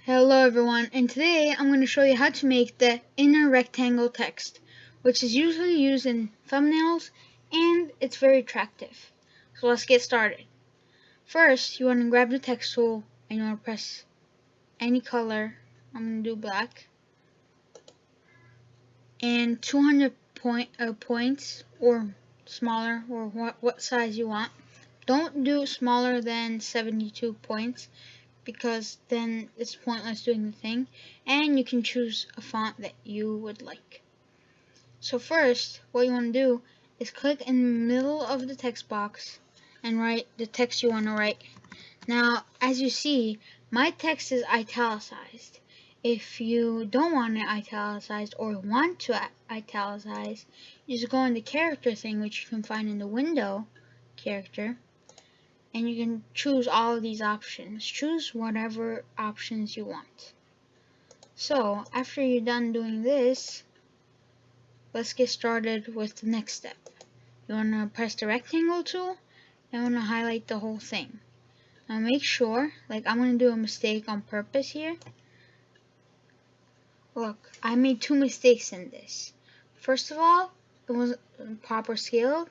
Hello everyone, and today I'm going to show you how to make the inner rectangle text, which is usually used in thumbnails and it's very attractive. So let's get started. First, you want to grab the text tool and you want to press any color. I'm going to do black. And 200 points or smaller, or what size you want. Don't do smaller than 72 points, because then it's pointless doing the thing, and you can choose a font that you would like. So first, what you want to do is click in the middle of the text box and write the text you want to write. Now, as you see, my text is italicized. If you don't want it italicized or want to italicize, you just go in the character thing, which you can find in the window character, and you can choose all of these options. Choose whatever options you want. So after you're done doing this, let's get started with the next step. You want to press the rectangle tool and want to highlight the whole thing. Now make sure, like I'm going to do a mistake on purpose here. Look, I made two mistakes in this. First of all, it wasn't proper scaled,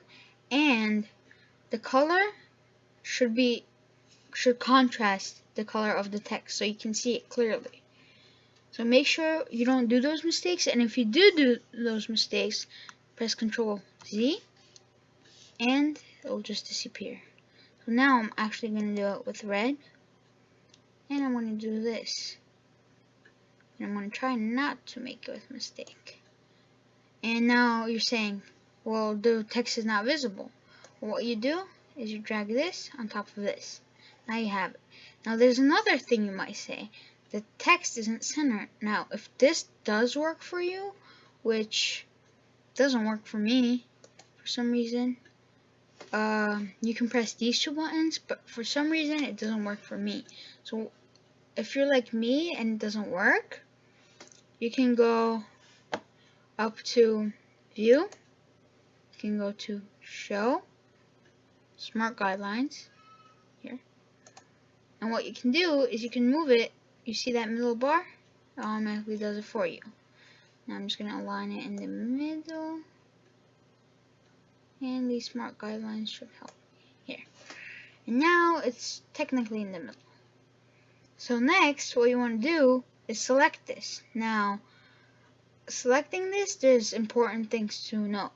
and the color should contrast the color of the text so you can see it clearly. So make sure you don't do those mistakes, and if you do those mistakes, press Ctrl Z and it will just disappear. So now I'm actually going to do it with red, and I'm going to do this. And I'm going to try not to make it with mistake. And now you're saying, well, the text is not visible. Well, what you do is you drag this on top of this. Now you have it. Now there's another thing you might say. The text isn't centered. Now if this does work for you, which doesn't work for me for some reason, you can press these two buttons, but for some reason it doesn't work for me. So if you're like me and it doesn't work, you can go up to View, you can go to Show, Smart Guidelines here, and what you can do is you can move it. You see that middle bar? It automatically does it for you. Now I'm just going to align it in the middle, and these smart guidelines should help here. And now it's technically in the middle. So next, what you want to do is select this. Now, selecting this, there's important things to know.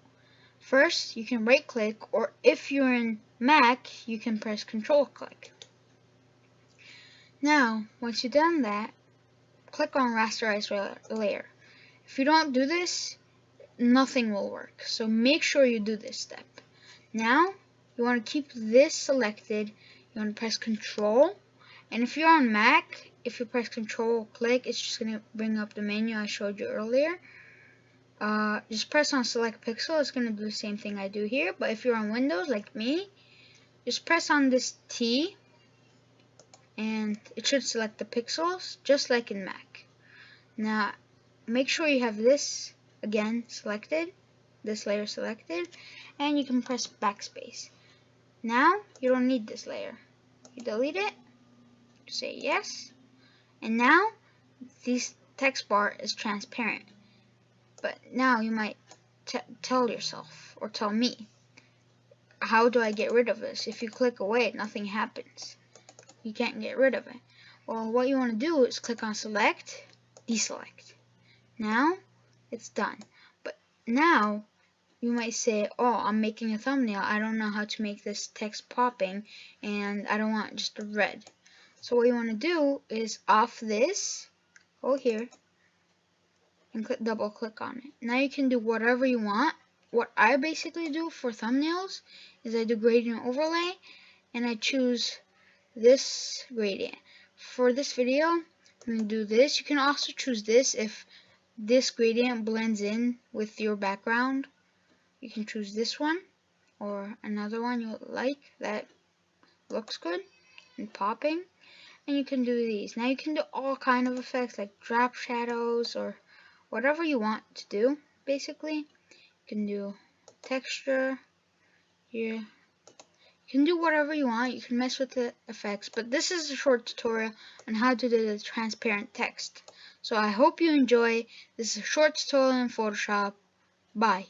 First, you can right click, or if you're in Mac, you can press Control click. Now, once you've done that, click on Rasterize Layer. If you don't do this, nothing will work. So make sure you do this step. Now, you want to keep this selected. You want to press Control. And if you're on Mac, if you press Control click, it's just going to bring up the menu I showed you earlier. Just press on Select Pixel. It's going to do the same thing I do here. But if you're on Windows, like me, just press on this T, and it should select the pixels, just like in Mac. Now, make sure you have this, again, selected, this layer selected, and you can press backspace. Now, you don't need this layer. You delete it, say yes, and now, this text bar is transparent. But now you might tell yourself, or tell me, how do I get rid of this? If you click away, nothing happens. You can't get rid of it. Well, what you want to do is click on Select, Deselect. Now, it's done. But now, you might say, oh, I'm making a thumbnail. I don't know how to make this text popping, and I don't want just a red. So what you want to do is off this, go here, and double click on it. Now you can do whatever you want. What I basically do for thumbnails is I do gradient overlay, and I choose this gradient. For this video, I'm going to do this. You can also choose this if this gradient blends in with your background. You can choose this one or another one you like that looks good and popping, and you can do these. Now you can do all kind of effects like drop shadows or whatever you want to do. Basically, you can do texture here. You can do whatever you want, you can mess with the effects, but this is a short tutorial on how to do the transparent text. So I hope you enjoy. This is a short tutorial in Photoshop. Bye.